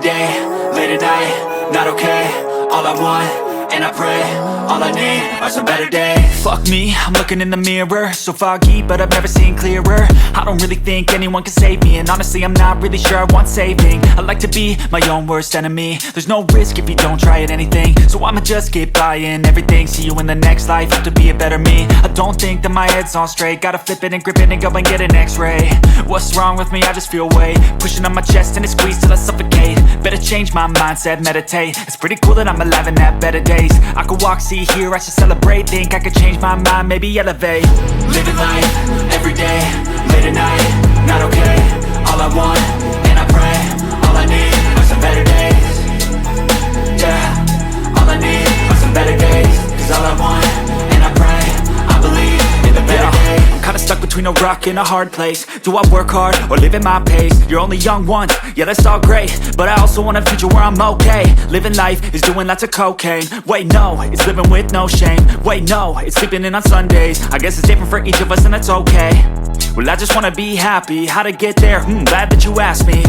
day, late at night, not okay. All I want, and I pray, all I need are some better days. Fuck me, I'm looking in the mirror, so foggy, but I've never seen clearer. I don't really think anyone can save me, and honestly I'm not really sure I want saving. I like to be my own worst enemy. There's no risk if you don't try at anything, so I'ma just keep buying everything. See you in the next life, have to be a better me. I don't think that my head's on straight, gotta flip it and grip it and go and get an x-ray. What's wrong with me? I just feel weight pushing on my chest and it squeezes till I suffocate. Better change my mindset, meditate. It's pretty cool that I'm alive and have better days. I could walk, see, hear, I should celebrate. Think I could change my mind, maybe elevate. Living life, every day, late at night, not okay. All I want, and I pray, all I need are some better days. Yeah, all I need are some better days. Cause all I want, and I pray, I believe in the better days. I'm kinda stuck between a rock and a hard place. Do I work hard or live at my pace? You're only young once, yeah that's all great, but I also want a future where I'm okay. Living life is doing lots of cocaine. Wait no, it's living with no shame. Wait no, it's sleeping in on Sundays. I guess it's different for each of us and that's okay. Well I just wanna be happy, how to get there? Glad that you asked me.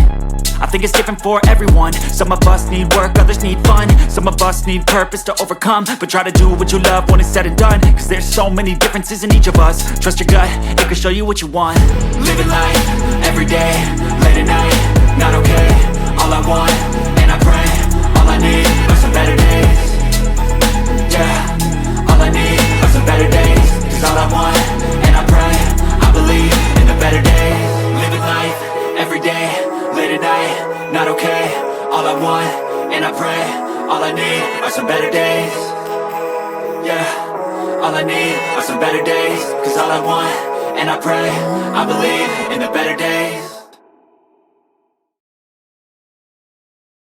I think it's different for everyone. Some of us need work, others need fun. Some of us need purpose to overcome. But try to do what you love when it's said and done. Cause there's so many differences in each of us. Trust your gut, it can show you what you want. Living life, every day, late at night, not okay. All I want, and I pray, all I need are some better days. Yeah, all I need are some better days. Cause all I want, and I pray, I believe in the better days. Living life, every day, late at night, not okay. All I want, and I pray, all I need are some better days. Yeah, all I need are some better days. Cause all I want, and I pray, I believe in the better days.